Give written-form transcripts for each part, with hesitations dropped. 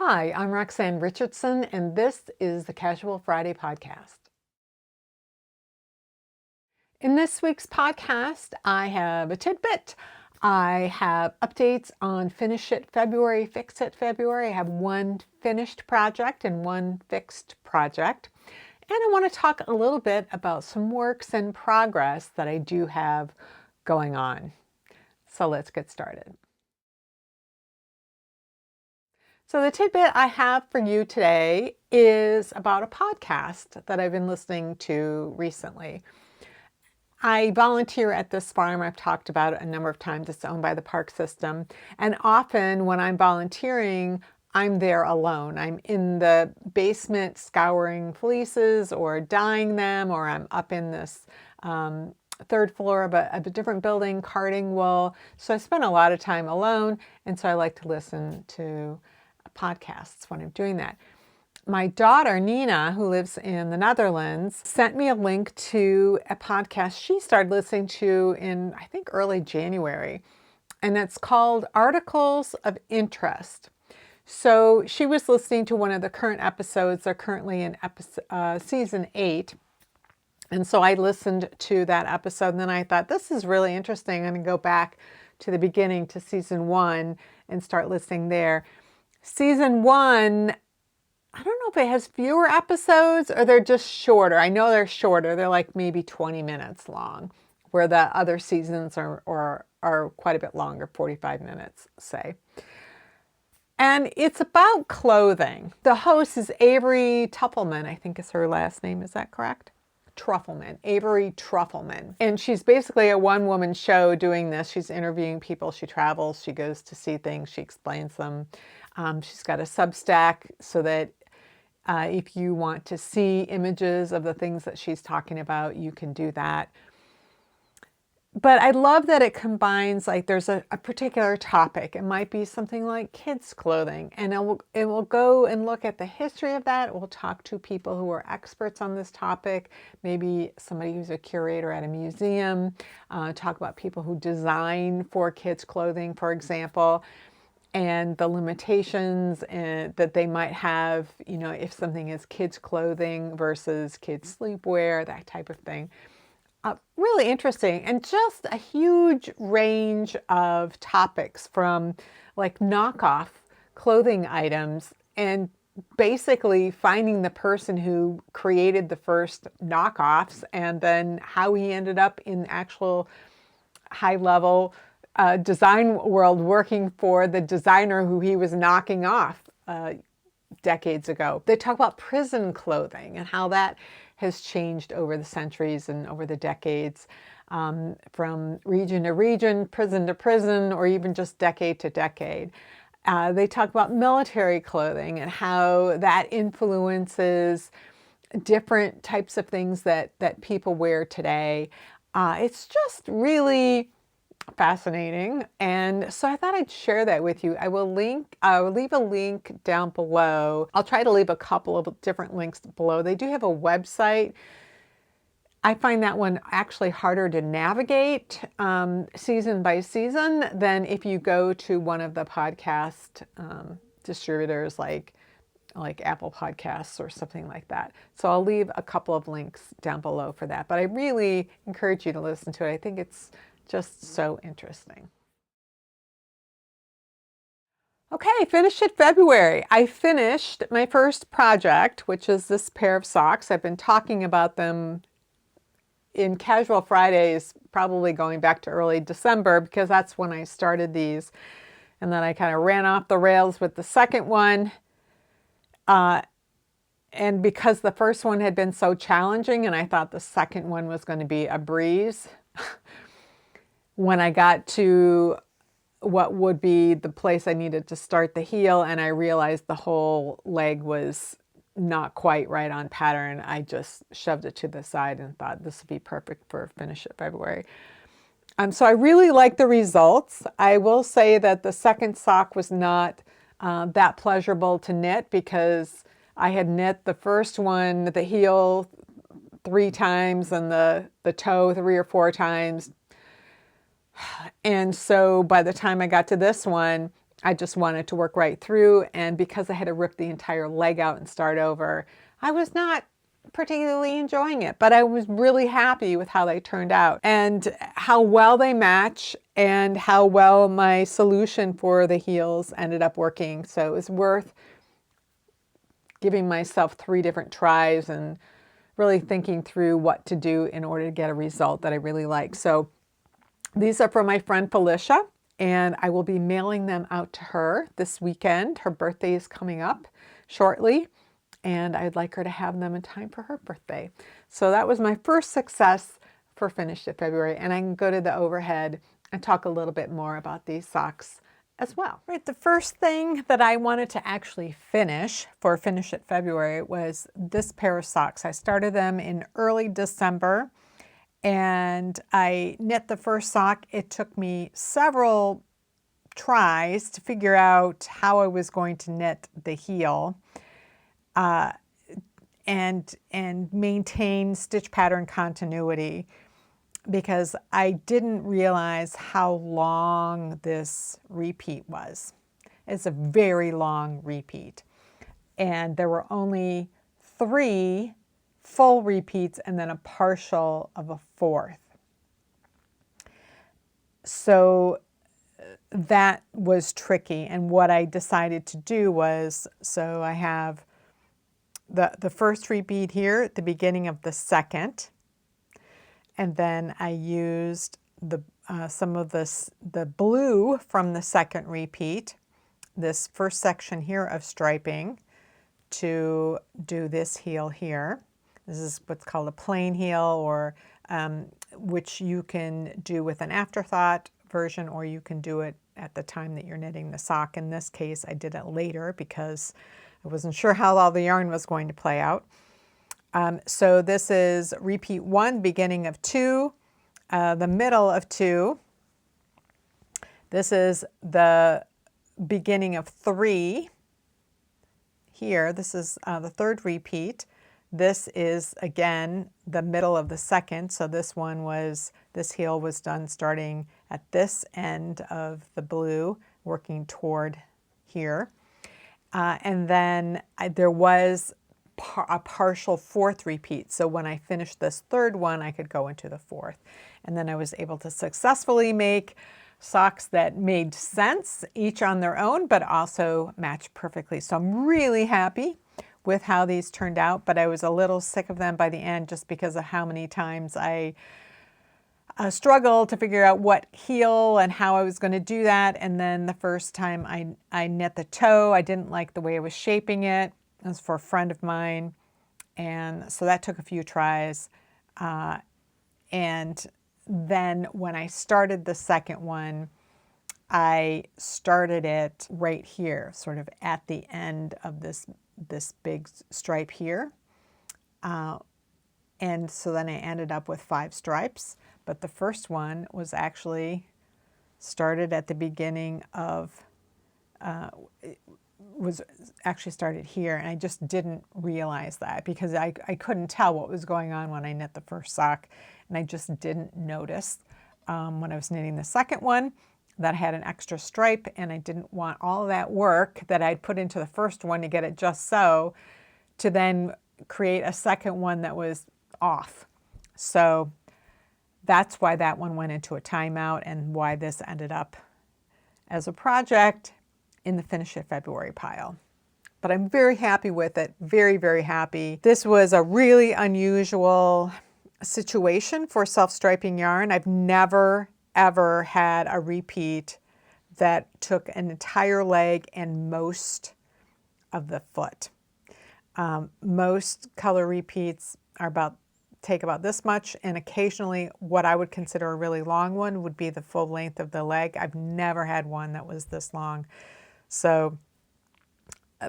Hi, I'm Roxanne Richardson, and this is the Casual Friday podcast. In this week's podcast, I have a tidbit. I have updates on Finish It February, Fix It February. I have one finished project and one fixed project. And I want to talk a little bit about some works in progress that I do have going on. So let's get started. So the tidbit I have for you today is about a podcast that I've been listening to recently. I volunteer at this farm. I've talked about it a number of times. It's owned by the park system. And often when I'm volunteering, I'm there alone. I'm in the basement scouring fleeces or dyeing them, or I'm up in this third floor of a different building carding wool. So I spend a lot of time alone, and so I like to listen to podcasts when I'm doing that. My daughter, Nina, who lives in the Netherlands, sent me a link to a podcast she started listening to in, I think, early January. And it's called Articles of Interest. So she was listening to one of the current episodes. They're currently in season 8. And so I listened to that episode, and then I thought, this is really interesting. I'm going to go back to the beginning, to season 1, and start listening there. Season 1, I don't know if it has fewer episodes or they're just shorter. I know they're shorter. They're like maybe 20 minutes long, where the other seasons are quite a bit longer, 45 minutes, say. And it's about clothing. The host is Avery Trufelman, I think is her last name. Is that correct? Trufelman, Avery Trufelman. And she's basically a one-woman show doing this. She's interviewing people. She travels. She goes to see things. She explains them. She's got a Substack so that if you want to see images of the things that she's talking about, you can do that. But I love that it combines, like there's a particular topic. It might be something like kids' clothing, and it will go and look at the history of that. It will talk to people who are experts on this topic, maybe somebody who's a curator at a museum, talk about people who design for kids' clothing, for example, and the limitations that they might have, you know, if something is kids' clothing versus kids' sleepwear, that type of thing. Really interesting, and just a huge range of topics, from like knockoff clothing items and basically finding the person who created the first knockoffs and then how he ended up in actual high-level design world working for the designer who he was knocking off decades ago. They talk about prison clothing and how that has changed over the centuries and over the decades, from region to region, prison to prison, or even just decade to decade. They talk about military clothing and how that influences different types of things that people wear today. It's just really fascinating, and so I thought I'd share that with you. I will leave a link down below. I'll try to leave a couple of different links below. They do have a website. I find that one actually harder to navigate season by season than if you go to one of the podcast distributors like Apple Podcasts or something like that. So I'll leave a couple of links down below for that. But I really encourage you to listen to it. I think it's just so interesting. Okay, Finish It February. I finished my first project, which is this pair of socks. I've been talking about them in Casual Fridays, probably going back to early December, because that's when I started these. And then I kind of ran off the rails with the second one. And because the first one had been so challenging and I thought the second one was going to be a breeze, when I got to what would be the place I needed to start the heel and I realized the whole leg was not quite right on pattern, I just shoved it to the side and thought this would be perfect for Finish It February. So I really like the results. I will say that the second sock was not that pleasurable to knit, because I had knit the first one, the heel 3 times and the toe 3 or 4 times. And so by the time I got to this one, I just wanted to work right through, and because I had to rip the entire leg out and start over, I was not particularly enjoying it, but I was really happy with how they turned out and how well they match and how well my solution for the heels ended up working. So it was worth giving myself 3 different tries and really thinking through what to do in order to get a result that I really like. So these are from my friend Felicia, and I will be mailing them out to her this weekend. Her birthday is coming up shortly, and I'd like her to have them in time for her birthday. So that was my first success for Finished It February, and I can go to the overhead and talk a little bit more about these socks as well. Right, the first thing that I wanted to actually finish for Finish It February was this pair of socks. I started them in early December, and I knit the first sock. It took me several tries to figure out how I was going to knit the heel and maintain stitch pattern continuity, because I didn't realize how long this repeat was. It's a very long repeat, and there were only 3 full repeats and then a partial of a 4th. So that was tricky, and what I decided to do was, so I have the first repeat here at the beginning of the second, and then I used some of the blue from the second repeat, this first section here of striping, to do this heel here. This is what's called a plain heel, or which you can do with an afterthought version, or you can do it at the time that you're knitting the sock. In this case, I did it later because I wasn't sure how all the yarn was going to play out. So this is repeat 1, beginning of 2, the middle of 2. This is the beginning of 3 here. This is the third repeat. This is, again, the middle of the second. So this heel was done starting at this end of the blue, working toward here. And then there was a partial 4th repeat. So when I finished this third one, I could go into the 4th. And then I was able to successfully make socks that made sense, each on their own, but also matched perfectly. So I'm really happy with how these turned out, but I was a little sick of them by the end just because of how many times I struggled to figure out what heel and how I was going to do that. And then the first time I knit the toe, I didn't like the way I was shaping it. It was for a friend of mine, and so that took a few tries. And then when I started the second one, I started it right here, sort of at the end of this big stripe here. And so then I ended up with 5 stripes, but the first one was actually started at the beginning of, was actually started here, and I just didn't realize that because I couldn't tell what was going on when I knit the first sock, and I just didn't notice when I was knitting the second one that I had an extra stripe, and I didn't want all of that work that I'd put into the first one to get it just so, to then create a second one that was off. So that's why that one went into a timeout and why this ended up as a project in the Finish It February pile. But I'm very happy with it, very, very happy. This was a really unusual situation for self-striping yarn. I've never, ever had a repeat that took an entire leg and most of the foot. Most color repeats are take about this much, and occasionally what I would consider a really long one would be the full length of the leg. I've never had one that was this long. So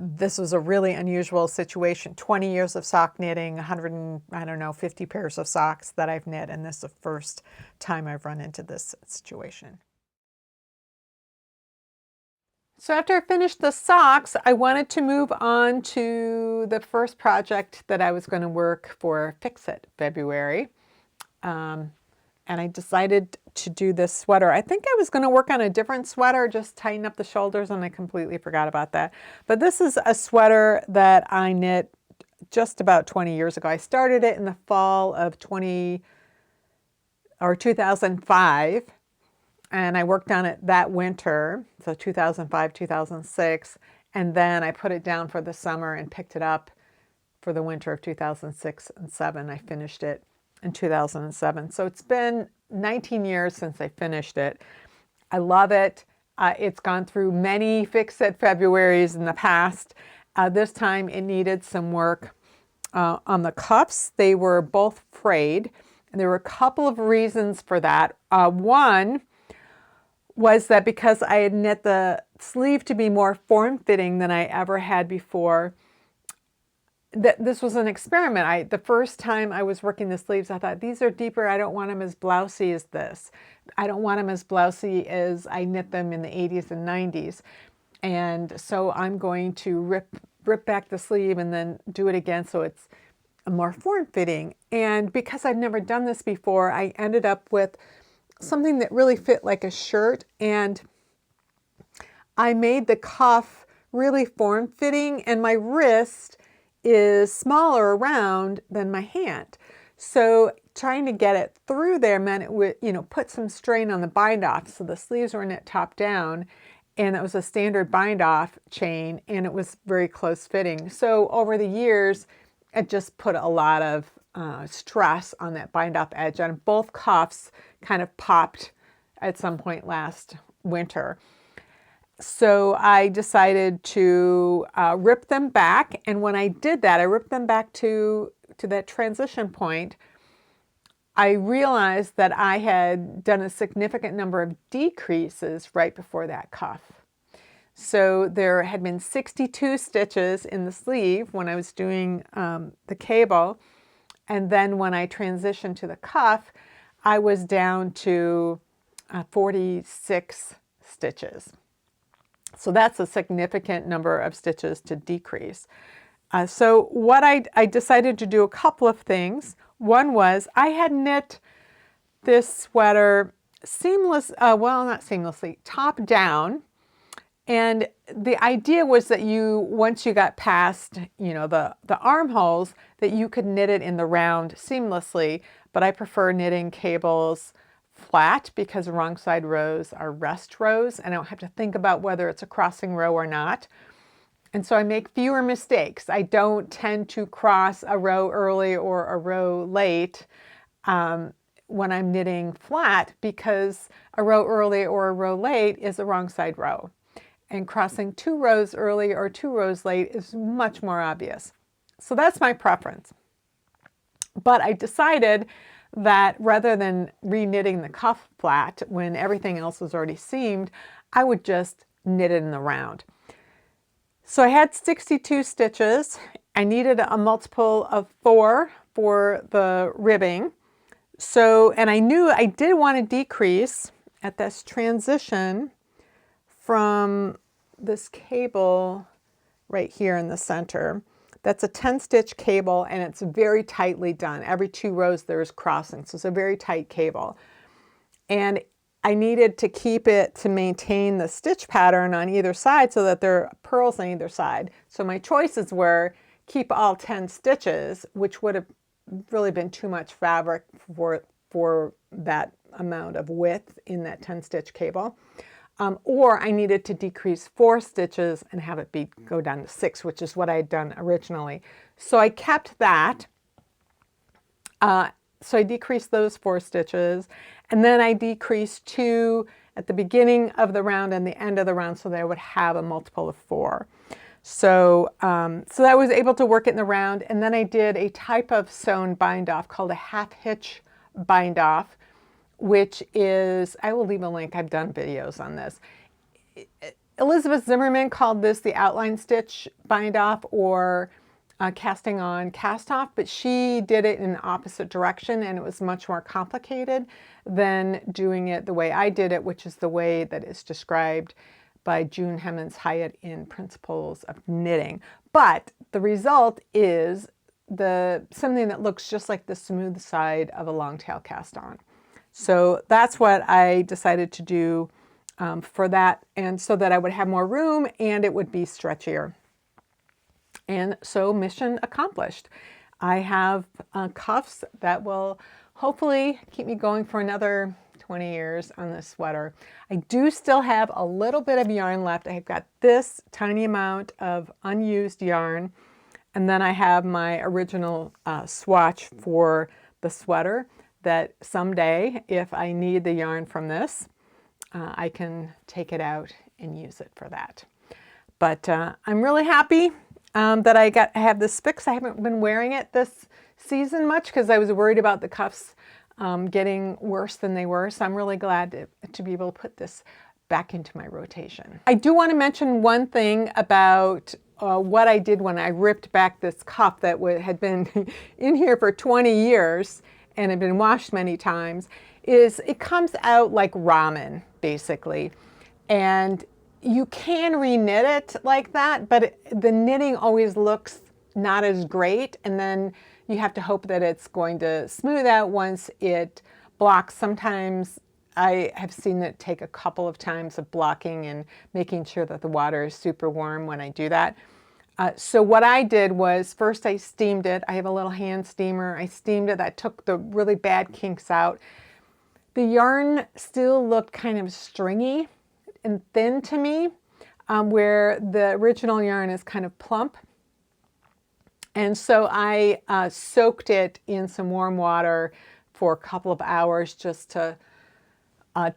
this was a really unusual situation. 20 years of sock knitting, 50 pairs of socks that I've knit, and this is the first time I've run into this situation. So after I finished the socks, I wanted to move on to the first project that I was going to work for Fix It February. And I decided to do this sweater. I think I was going to work on a different sweater, just tighten up the shoulders, and I completely forgot about that. But this is a sweater that I knit just about 20 years ago. I started it in the fall of 2005, and I worked on it that winter, so 2005, 2006, and then I put it down for the summer and picked it up for the winter of 2006 and 7. I finished it in 2007. So it's been 19 years since I finished it. I love it. It's gone through many Fix-It Februaries in the past. This time it needed some work on the cuffs. They were both frayed, and there were a couple of reasons for that. One was that because I had knit the sleeve to be more form-fitting than I ever had before, this was an experiment. The first time I was working the sleeves, I thought, these are deeper. I don't want them as blousy as this. I don't want them as blousy as I knit them in the 80s and 90s. And so I'm going to rip back the sleeve and then do it again so it's more form-fitting. And because I'd never done this before, I ended up with something that really fit like a shirt. And I made the cuff really form-fitting, and my wrist is smaller around than my hand. So trying to get it through there meant it would, put some strain on the bind off. So the sleeves were knit top down, and it was a standard bind off chain, and it was very close fitting. So over the years, it just put a lot of stress on that bind off edge, and both cuffs kind of popped at some point last winter. So I decided to rip them back, and when I did that, I ripped them back to that transition point. I realized that I had done a significant number of decreases right before that cuff. So there had been 62 stitches in the sleeve when I was doing the cable, and then when I transitioned to the cuff, I was down to 46 stitches. So that's a significant number of stitches to decrease. So what I decided to do a couple of things. One was I had knit this sweater not seamlessly, top down. And the idea was that once you got past, the armholes, that you could knit it in the round seamlessly. But I prefer knitting cables flat because wrong side rows are rest rows, and I don't have to think about whether it's a crossing row or not. And so I make fewer mistakes. I don't tend to cross a row early or a row late when I'm knitting flat, because a row early or a row late is a wrong side row. And crossing 2 rows early or 2 rows late is much more obvious. So that's my preference. But I decided that rather than re-knitting the cuff flat when everything else was already seamed, I would just knit it in the round. So I had 62 stitches. I needed a multiple of 4 for the ribbing. And I knew I did want to decrease at this transition from this cable right here in the center. That's a 10-stitch cable, and it's very tightly done. Every 2 rows there's crossing, so it's a very tight cable. And I needed to keep it to maintain the stitch pattern on either side so that there are purls on either side. So my choices were keep all 10 stitches, which would have really been too much fabric for that amount of width in that 10-stitch cable. Or I needed to decrease 4 stitches and have it go down to 6, which is what I had done originally. So I kept that. So I decreased those 4 stitches, and then I decreased 2 at the beginning of the round and the end of the round so that I would have a multiple of 4. So I was able to work it in the round, and then I did a type of sewn bind off called a half hitch bind off, which is, I will leave a link, I've done videos on this. Elizabeth Zimmerman called this the outline stitch bind off, or casting on cast off, but she did it in the opposite direction, and it was much more complicated than doing it the way I did it, which is the way that is described by June Hemmons Hyatt in Principles of Knitting. But the result is something that looks just like the smooth side of a long tail cast on. So that's what I decided to do for that, and so that I would have more room and it would be stretchier. And so mission accomplished. I have cuffs that will hopefully keep me going for another 20 years on this sweater. I do still have a little bit of yarn left. I've got this tiny amount of unused yarn, and then I have my original swatch for the sweater that someday, if I need the yarn from this, I can take it out and use it for that. But I'm really happy that I have this fixed. I haven't been wearing it this season much because I was worried about the cuffs getting worse than they were. So I'm really glad to be able to put this back into my rotation. I do want to mention one thing about what I did when I ripped back this cuff that had been in here for 20 years and had been washed many times, is it comes out like ramen, basically. And you can re-knit it like that, but the knitting always looks not as great, and then you have to hope that it's going to smooth out once it blocks. Sometimes I have seen it take a couple of times of blocking and making sure that the water is super warm when I do that. So what I did was, first I steamed it. I have a little hand steamer. I steamed it. That took the really bad kinks out. The yarn still looked kind of stringy and thin to me, where the original yarn is kind of plump. And so I soaked it in some warm water for a couple of hours just to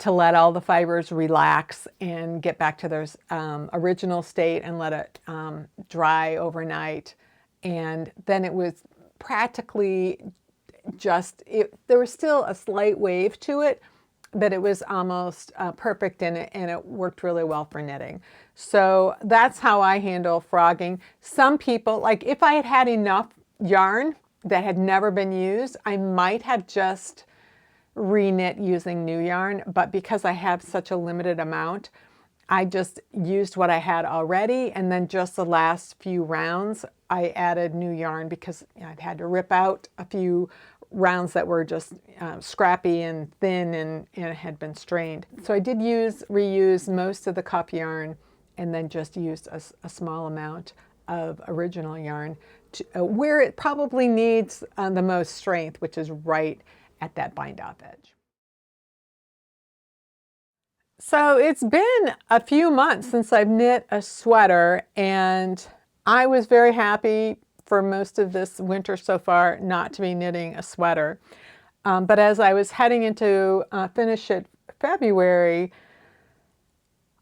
let all the fibers relax and get back to their original state, and let it dry overnight. And then it was practically there was still a slight wave to it, but it was almost perfect in it, and it worked really well for knitting. So that's how I handle frogging. Some people, like if I had had enough yarn that had never been used, I might have just re-knit using new yarn, but because I have such a limited amount, I just used what I had already, and then just the last few rounds I added new yarn because I'd had to rip out a few rounds that were just scrappy and thin and had been strained. So I did reuse most of the cuff yarn, and then just used a small amount of original yarn to, where it probably needs the most strength, which is right at that bind-off edge. So it's been a few months since I've knit a sweater, and I was very happy for most of this winter so far not to be knitting a sweater. But as I was heading into finish it February,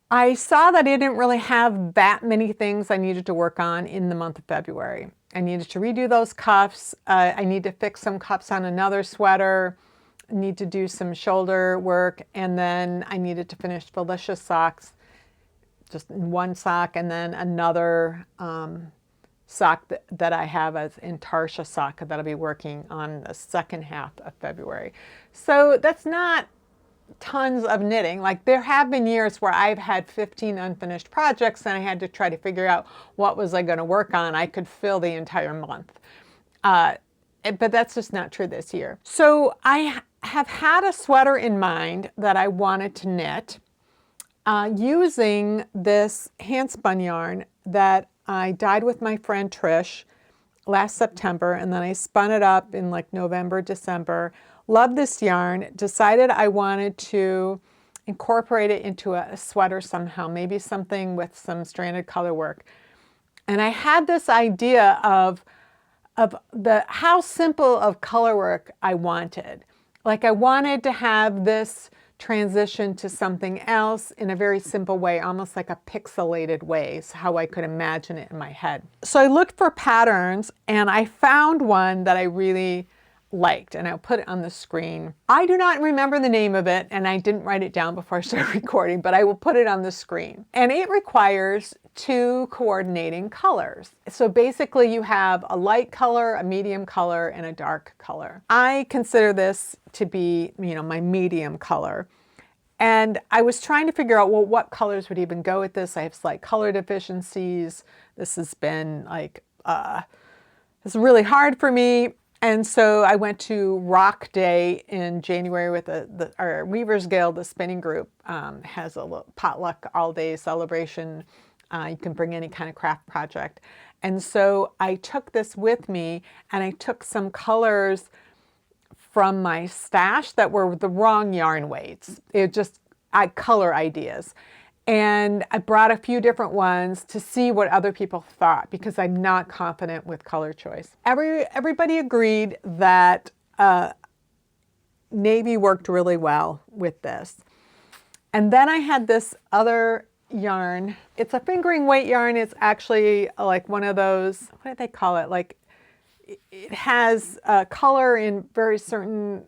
I saw that I didn't really have that many things I needed to work on in the month of February. I needed to redo those cuffs. I need to fix some cuffs on another sweater. I need to do some shoulder work, and then I needed to finish Felicia socks, just one sock, and then another sock that I have as in Tarsha sock that I'll be working on the second half of February. So that's not tons of knitting. Like there have been years where I've had 15 unfinished projects and I had to try to figure out what was I going to work on. I could fill the entire month. But that's just not true this year. So I have had a sweater in mind that I wanted to knit using this hand spun yarn that I dyed with my friend Trish last September, and then I spun it up in like November, December. Loved this yarn, decided I wanted to incorporate it into a sweater somehow, maybe something with some stranded color work. And I had this idea of how simple of color work I wanted. Like I wanted to have this transition to something else in a very simple way, almost like a pixelated way, is how I could imagine it in my head. So I looked for patterns, and I found one that I really liked, and I'll put it on the screen. I do not remember the name of it, and I didn't write it down before I started recording, but I will put it on the screen. And it requires 2 coordinating colors. So basically you have a light color, a medium color, and a dark color. I consider this to be, my medium color. And I was trying to figure out, well, what colors would even go with this? I have slight color deficiencies. This has been like, it's really hard for me. And so I went to Rock Day in January with our Weavers Guild, the spinning group, has a little potluck all-day celebration. You can bring any kind of craft project. And so I took this with me, and I took some colors from my stash that were the wrong yarn weights. Color ideas. And I brought a few different ones to see what other people thought, because I'm not confident with color choice. Everybody agreed that navy worked really well with this. And then I had this other yarn. It's a fingering weight yarn. It's actually like one of those, what do they call it? Like, it has color in very certain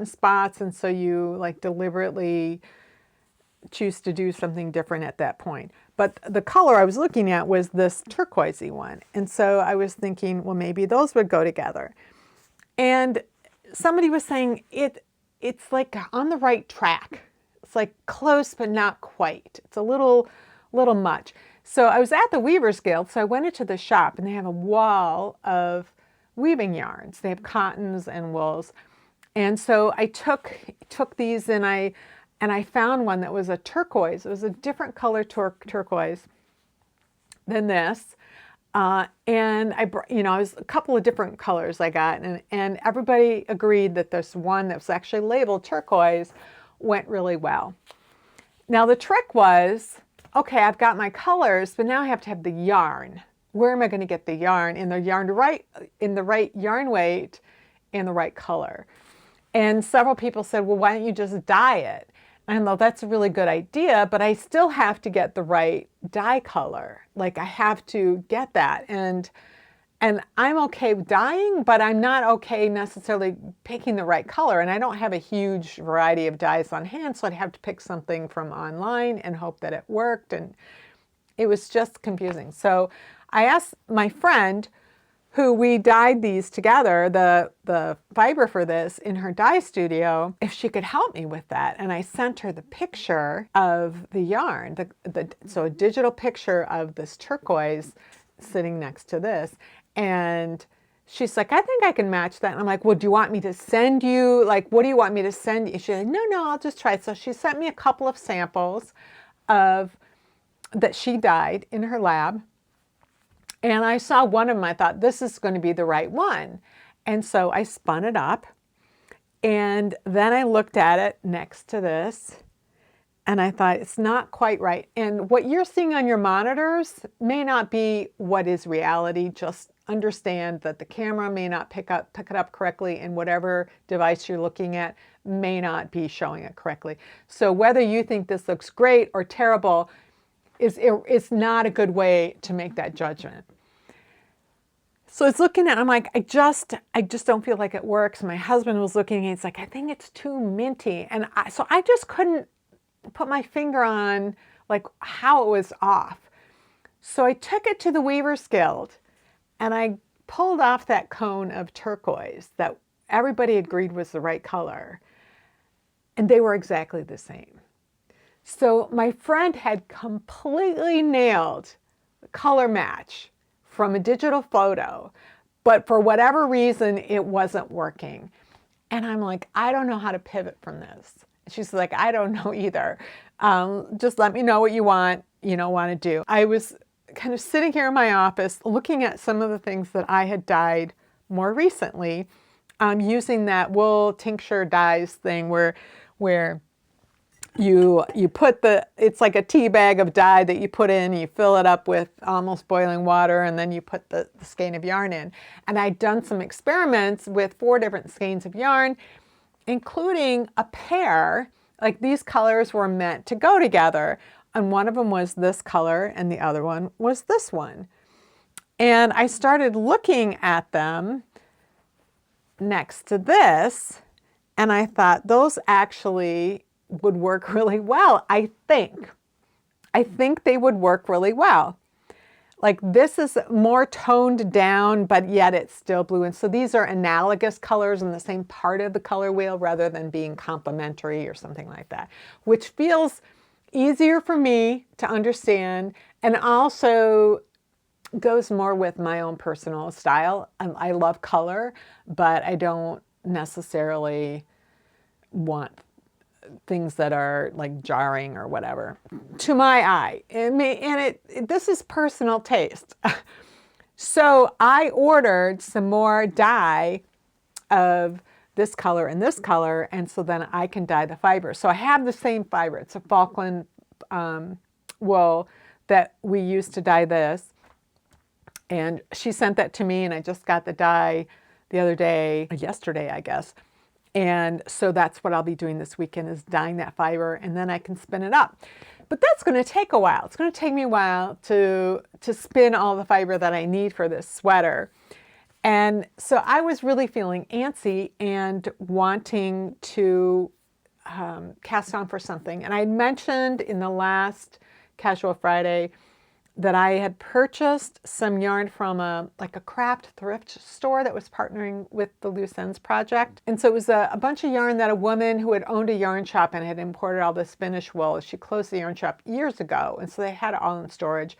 spots, and so you like deliberately choose to do something different at that point. But the color I was looking at was this turquoisey one. And so I was thinking, well, maybe those would go together. And somebody was saying it's like on the right track. It's like close, but not quite. It's a little much. So I was at the Weavers Guild, so I went into the shop, and they have a wall of weaving yarns. They have cottons and wools. And so I took these, and I found one that was a turquoise. It was a different color turquoise than this. And it was a couple of different colors I got. And everybody agreed that this one that was actually labeled turquoise went really well. Now the trick was, okay, I've got my colors, but now I have to have the yarn. Where am I going to get the yarn in the right yarn weight and the right color? And several people said, well, why don't you just dye it? And I thought that's a really good idea, but I still have to get the right dye color. Like, I have to get that. And I'm okay with dyeing, but I'm not okay necessarily picking the right color. And I don't have a huge variety of dyes on hand, so I'd have to pick something from online and hope that it worked. And it was just confusing. So I asked my friend, who we dyed these together, the fiber for this, in her dye studio, if she could help me with that. And I sent her the picture of the yarn, so a digital picture of this turquoise sitting next to this. And she's like, I think I can match that. And I'm like, well, do you want me to send you, like, what do you want me to send you? She's like, no, I'll just try it. So she sent me a couple of samples that she dyed in her lab. And I saw one of them, I thought, this is going to be the right one. And so I spun it up, and then I looked at it next to this, and I thought, it's not quite right. And what you're seeing on your monitors may not be what is reality. Just understand that the camera may not pick it up correctly, and whatever device you're looking at may not be showing it correctly. So whether you think this looks great or terrible, it's not a good way to make that judgment. So it's looking at, I'm like, I just don't feel like it works. My husband was looking, and he's like, I think it's too minty. And so I just couldn't put my finger on like how it was off. So I took it to the Weavers Guild, and I pulled off that cone of turquoise that everybody agreed was the right color. And they were exactly the same. So my friend had completely nailed the color match from a digital photo, but for whatever reason, it wasn't working. And I'm like, I don't know how to pivot from this. She's like, I don't know either. Just let me know what you want to do. I was kind of sitting here in my office looking at some of the things that I had dyed more recently, using that wool tincture dyes thing where you put it's like a tea bag of dye that you put in, you fill it up with almost boiling water, and then you put the skein of yarn in. And I'd done some experiments with 4 different skeins of yarn, including a pair, like these colors were meant to go together. And one of them was this color, and the other one was this one. And I started looking at them next to this, and I thought those actually would work really well. I think they would work really well. Like, this is more toned down, but yet it's still blue. And so these are analogous colors in the same part of the color wheel rather than being complementary or something like that, which feels easier for me to understand. And also, goes more with my own personal style. I love color, but I don't necessarily want things that are like jarring or whatever to my eye. This is personal taste. So I ordered some more dye of this color and this color, and so then I can dye the fiber. So I have the same fiber. It's a Falkland wool that we used to dye this. And she sent that to me, and I just got the dye the other day, yesterday, I guess. And so that's what I'll be doing this weekend, is dyeing that fiber, and then I can spin it up. But that's going to take a while. It's going to take me a while to spin all the fiber that I need for this sweater. And so I was really feeling antsy and wanting to cast on for something. And I mentioned in the last Casual Friday that I had purchased some yarn from a craft thrift store that was partnering with the Loose Ends Project. And so it was a bunch of yarn that a woman who had owned a yarn shop and had imported all this Finnish wool. She closed the yarn shop years ago, and so they had it all in storage.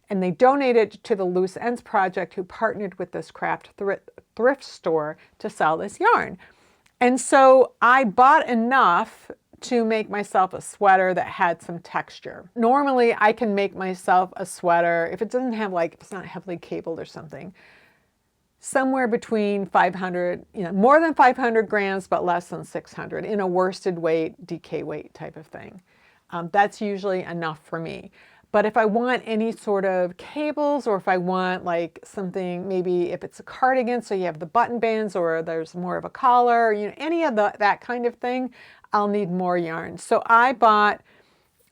And they donated to the Loose Ends Project, who partnered with this craft thrift store to sell this yarn. And so I bought enough to make myself a sweater that had some texture. Normally I can make myself a sweater, if it doesn't have if it's not heavily cabled or something, somewhere between 500, more than 500 grams, but less than 600 in a worsted weight, DK weight type of thing. That's usually enough for me. But if I want any sort of cables, or if I want something, maybe if it's a cardigan, so you have the button bands, or there's more of a collar, any of that kind of thing, I'll need more yarn. So I bought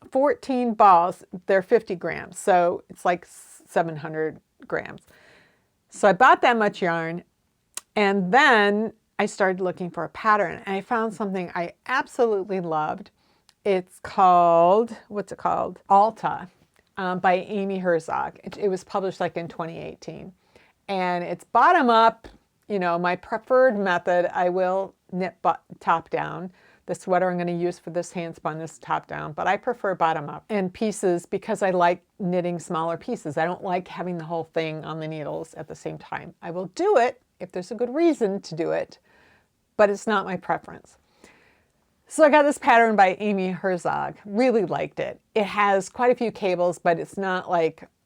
14 balls. They're 50 grams, so it's like 700 grams. So I bought that much yarn, and then I started looking for a pattern, and I found something I absolutely loved. It's called, what's it called? Alta. By Amy Herzog. It was published in 2018. And it's bottom up, my preferred method. I will knit top down. The sweater I'm going to use for this hand spun is top down, but I prefer bottom up. And pieces, because I like knitting smaller pieces. I don't like having the whole thing on the needles at the same time. I will do it if there's a good reason to do it, but it's not my preference. So I got this pattern by Amy Herzog, really liked it. It has quite a few cables, but it's not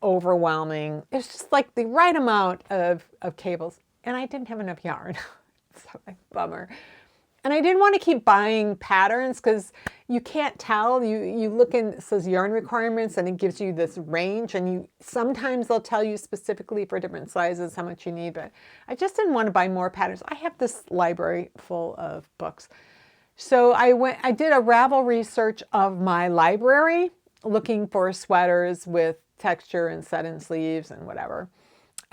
overwhelming. It's just the right amount of cables, and I didn't have enough yarn. So bummer. And I didn't want to keep buying patterns because you can't tell. You look in, it says yarn requirements, and it gives you this range, and sometimes they'll tell you specifically for different sizes how much you need, but I just didn't want to buy more patterns. I have this library full of books. So I did a Ravel research of my library, looking for sweaters with texture and set-in sleeves and whatever.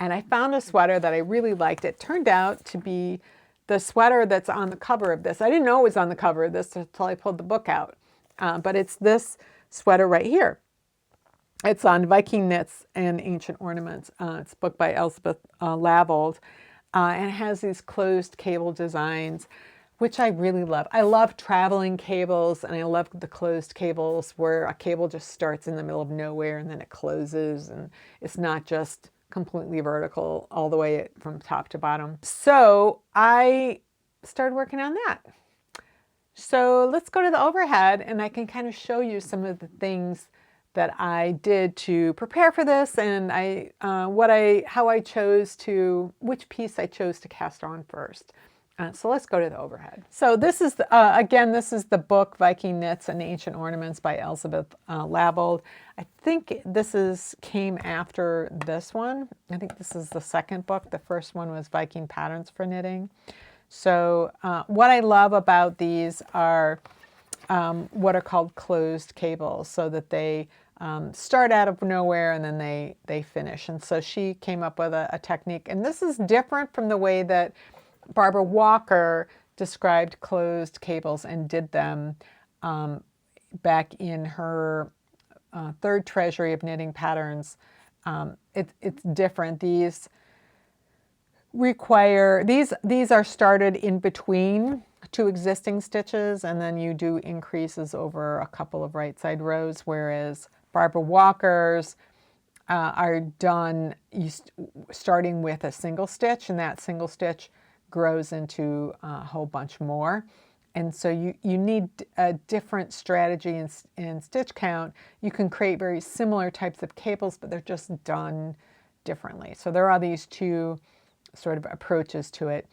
And I found a sweater that I really liked. It turned out to be the sweater that's on the cover of this. I didn't know it was on the cover of this until I pulled the book out. But it's this sweater right here. It's on Viking Knits and Ancient Ornaments. It's a book by Elspeth Lavold. And it has these closed cable designs, which I really love. I love traveling cables, and I love the closed cables where a cable just starts in the middle of nowhere and then it closes, and it's not just completely vertical all the way from top to bottom. So I started working on that. So let's go to the overhead, and I can kind of show you some of the things that I did to prepare for this, and which piece I chose to cast on first. So let's go to the overhead. So this is, this is the book Viking Knits and Ancient Ornaments by Elspeth Lavold. I think this came after this one. I think this is the second book. The first one was Viking Patterns for Knitting. So what I love about these are what are called closed cables, so that they start out of nowhere and then they finish. And so she came up with a technique. And this is different from the way that Barbara Walker described closed cables and did them back in her third treasury of knitting patterns. It's different. These are started in between two existing stitches, and then you do increases over a couple of right side rows, whereas Barbara Walker's are done starting with a single stitch, and that single stitch grows into a whole bunch more. And so you need a different strategy in stitch count. You can create very similar types of cables, but they're just done differently. So there are these two sort of approaches to it.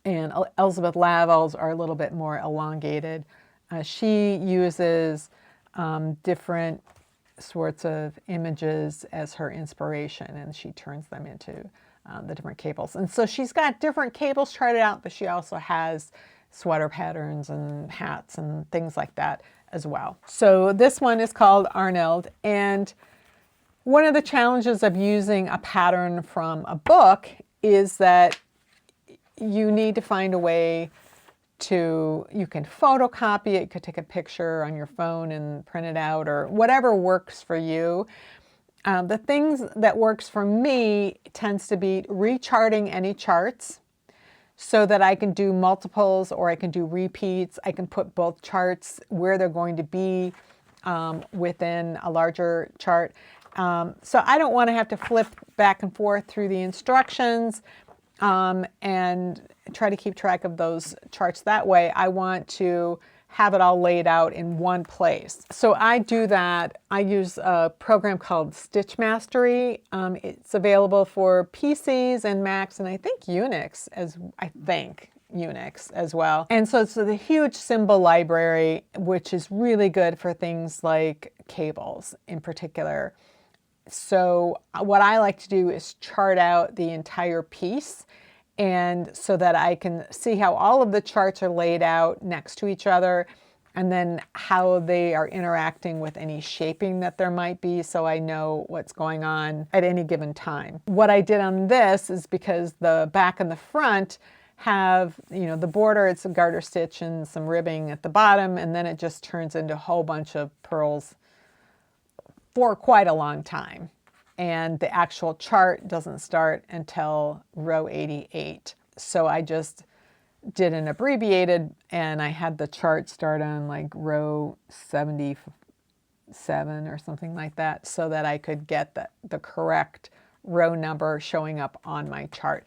And Elizabeth Lavel's are a little bit more elongated. She uses different sorts of images as her inspiration, and she turns them into the different cables. And so she's got different cables charted out, but she also has sweater patterns and hats and things like that as well. So this one is called Arnhild, and one of the challenges of using a pattern from a book is that you need to find a way to, you can photocopy it, you could take a picture on your phone and print it out, or whatever works for you. The things that works for me tends to be recharting any charts so that I can do multiples or I can do repeats. I can put both charts where they're going to be within a larger chart. So I don't want to have to flip back and forth through the instructions and try to keep track of those charts that way. I want to have it all laid out in one place. So I do that. I use a program called Stitch Mastery. It's available for PCs and Macs, and I think Unix as well. And so it's the huge symbol library, which is really good for things like cables in particular. So what I like to do is chart out the entire piece, and so that I can see how all of the charts are laid out next to each other, and then how they are interacting with any shaping that there might be, so I know what's going on at any given time. What I did on this is, because the back and the front have, the border, it's a garter stitch and some ribbing at the bottom, and then it just turns into a whole bunch of purls for quite a long time. And the actual chart doesn't start until row 88. So I just did an abbreviated, and I had the chart start on like row 77 or something like that, so that I could get the correct row number showing up on my chart.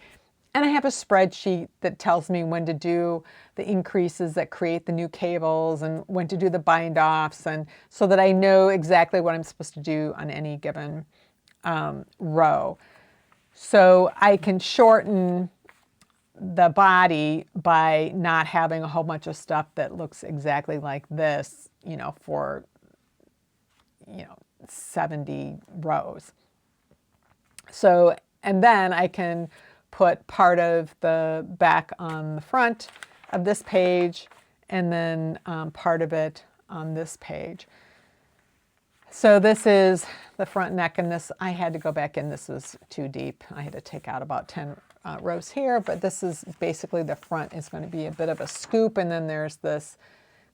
And I have a spreadsheet that tells me when to do the increases that create the new cables and when to do the bind offs, and so that I know exactly what I'm supposed to do on any given row. So I can shorten the body by not having a whole bunch of stuff that looks exactly like this, for 70 rows. So, and then I can put part of the back on the front of this page, and then part of it on this page. So this is the front neck, and this, I had to go back in, this was too deep. I had to take out about 10 rows here, but this is basically, the front is going to be a bit of a scoop, and then there's this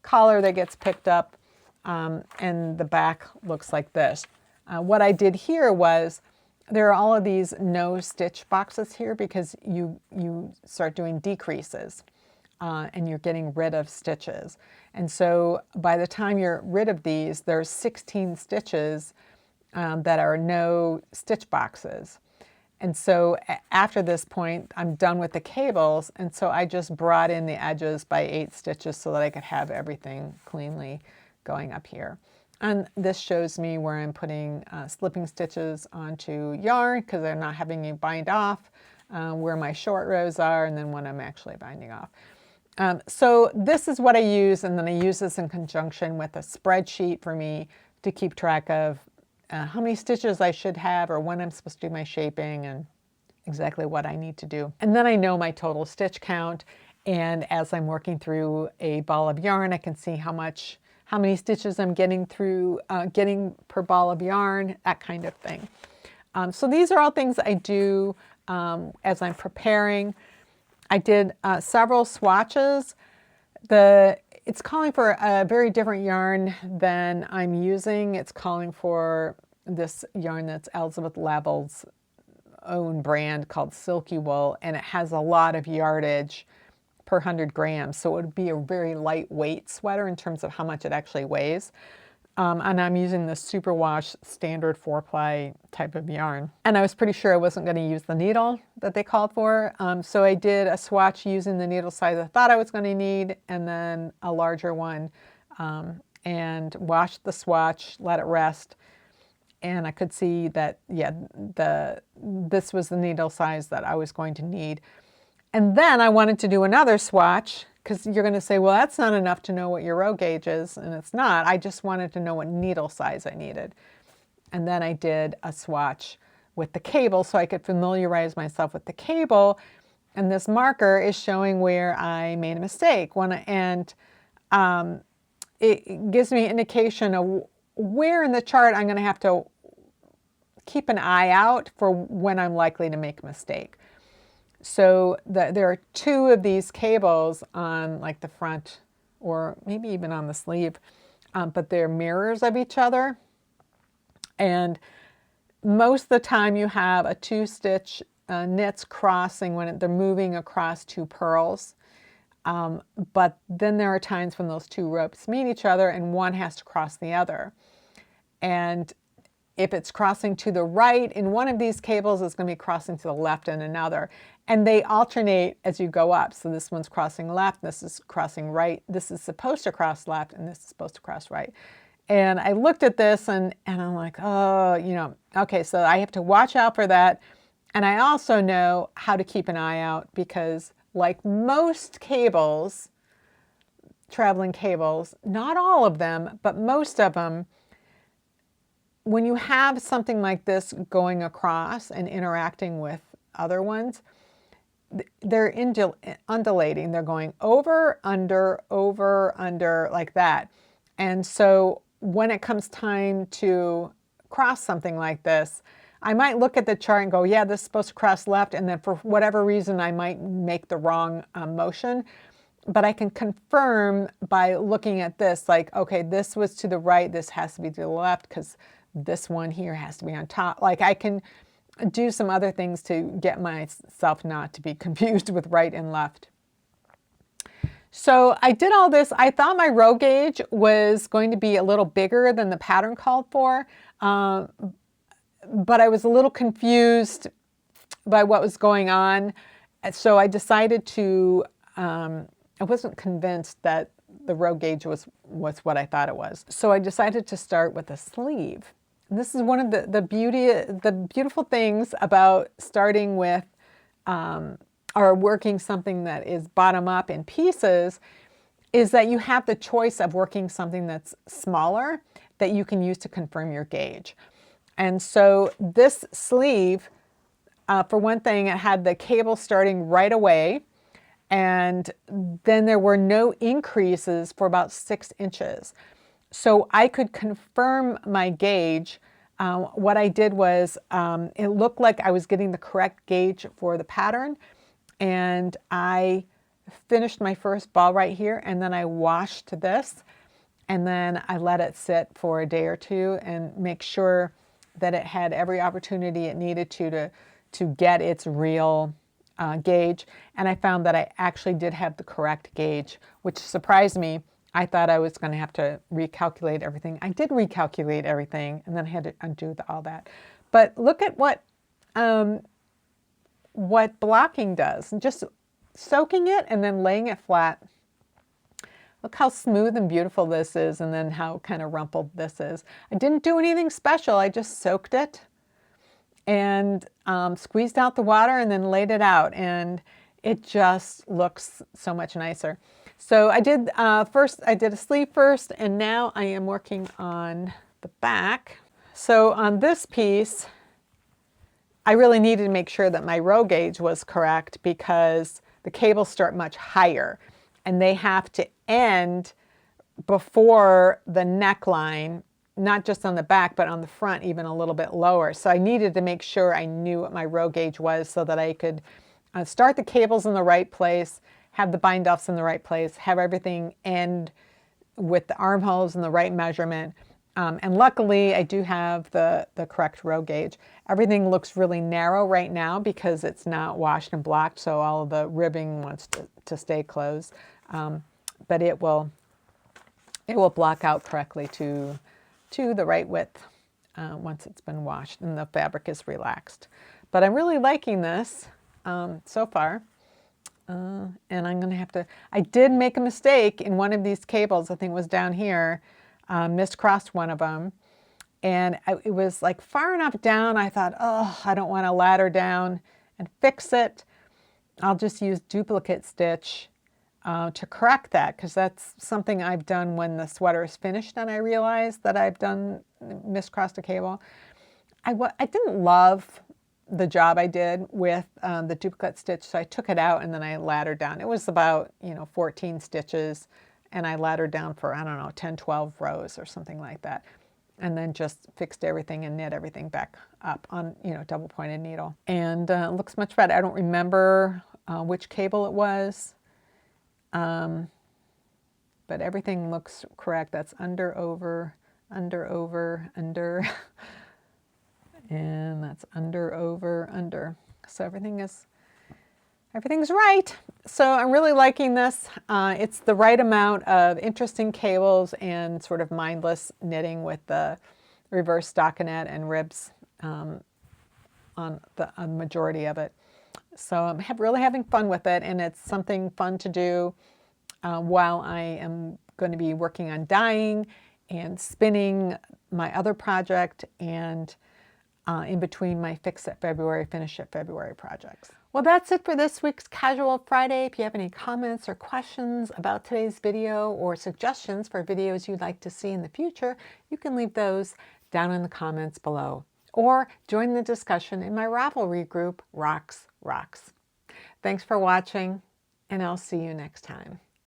collar that gets picked up, and the back looks like this. What I did here was, there are all of these no stitch boxes here because you start doing decreases and you're getting rid of stitches. And so by the time you're rid of these, there's 16 stitches that are no stitch boxes. And so after this point, I'm done with the cables, and so I just brought in the edges by 8 stitches so that I could have everything cleanly going up here. And this shows me where I'm putting slipping stitches onto yarn, because they're not having me bind off, where my short rows are, and then when I'm actually binding off. So this is what I use, and then I use this in conjunction with a spreadsheet for me to keep track of how many stitches I should have, or when I'm supposed to do my shaping, and exactly what I need to do. And then I know my total stitch count, and as I'm working through a ball of yarn, I can see how many stitches I'm getting through, getting per ball of yarn, that kind of thing. So these are all things I do as I'm preparing. I did several swatches. It's calling for a very different yarn than I'm using. It's calling for this yarn that's Elizabeth Lavel's own brand called Silky Wool, and it has a lot of yardage per 100 grams. So it would be a very lightweight sweater in terms of how much it actually weighs. and I'm using the superwash standard 4-ply type of yarn. And I was pretty sure I wasn't going to use the needle that they called for. So I did a swatch using the needle size I thought I was going to need, and then a larger one, and washed the swatch, let it rest. And I could see that, yeah, this was the needle size that I was going to need. And then I wanted to do another swatch, because you're going to say, well, that's not enough to know what your row gauge is. And it's not. I just wanted to know what needle size I needed. And then I did a swatch with the cable so I could familiarize myself with the cable. And this marker is showing where I made a mistake. It gives me an indication of where in the chart I'm going to have to keep an eye out for when I'm likely to make a mistake. So there are two of these cables on like the front, or maybe even on the sleeve, but they're mirrors of each other. And most of the time you have a 2-stitch knits crossing when they're moving across 2 purls. But then there are times when those 2 ropes meet each other and one has to cross the other. And if it's crossing to the right in one of these cables, it's going to be crossing to the left in another. And they alternate as you go up. So this one's crossing left, this is crossing right, this is supposed to cross left, and this is supposed to cross right. And I looked at this and I'm like, oh, okay, so I have to watch out for that. And I also know how to keep an eye out because like most cables, traveling cables, not all of them, but most of them, when you have something like this going across and interacting with other ones, they're undulating. They're going over, under, like that. And so when it comes time to cross something like this, I might look at the chart and go, yeah, this is supposed to cross left, and then for whatever reason, I might make the wrong motion. But I can confirm by looking at this, like, okay, this was to the right, this has to be to the left, because this one here has to be on top. Like I can do some other things to get myself not to be confused with right and left. So I did all this. I thought my row gauge was going to be a little bigger than the pattern called for, but I was a little confused by what was going on. So I decided to, I wasn't convinced that the row gauge was what I thought it was. So I decided to start with a sleeve. And this is one of the beautiful things about starting with or working something that is bottom up in pieces is that you have the choice of working something that's smaller that you can use to confirm your gauge. And so this sleeve, for one thing, it had the cable starting right away, and then there were no increases for about 6 inches. So I could confirm my gauge. What I did was, it looked like I was getting the correct gauge for the pattern, and I finished my first ball right here, and then I washed this, and then I let it sit for a day or two and make sure that it had every opportunity it needed to get its real gauge. And I found that I actually did have the correct gauge, which surprised me. I thought I was going to have to recalculate everything. I did recalculate everything, and then I had to undo all that. But look at what blocking does. Just soaking it and then laying it flat. Look how smooth and beautiful this is, and then how kind of rumpled this is. I didn't do anything special. I just soaked it and squeezed out the water and then laid it out, and it just looks so much nicer. So I did I did a sleeve first, and now I am working on the back. So on this piece, I really needed to make sure that my row gauge was correct because the cables start much higher and they have to end before the neckline, not just on the back, but on the front, even a little bit lower. So I needed to make sure I knew what my row gauge was so that I could start the cables in the right place, have the bind-offs in the right place, have everything end with the armholes in the right measurement. And luckily, I do have the correct row gauge. Everything looks really narrow right now because it's not washed and blocked, so all of the ribbing wants to stay closed. But it will block out correctly to to the right width once it's been washed and the fabric is relaxed. But I'm really liking this so far. And I'm going to have to, I did make a mistake in one of these cables, I think it was down here, miscrossed one of them. And it was like far enough down, I thought, oh, I don't want to ladder down and fix it. I'll just use duplicate stitch to correct that, because that's something I've done when the sweater is finished and I realized that I've miscrossed a cable. I didn't love the job I did with the duplicate stitch, so I took it out and then I laddered down. It was about 14 stitches, and I laddered down for, I don't know, 10, 12 rows or something like that, and then just fixed everything and knit everything back up on double pointed needle. And it looks much better. I don't remember which cable it was, but everything looks correct. That's under, over, under, over, under. And that's under, over, under. So everything's right. So I'm really liking this. It's the right amount of interesting cables and sort of mindless knitting with the reverse stockinette and ribs on the majority of it. So I'm really having fun with it, and it's something fun to do while I am going to be working on dyeing and spinning my other project, and in between my Fix It February, Finish It February projects. Well, that's it for this week's Casual Friday. If you have any comments or questions about today's video or suggestions for videos you'd like to see in the future, you can leave those down in the comments below, or join the discussion in my Ravelry group, Rocks. Thanks for watching, and I'll see you next time.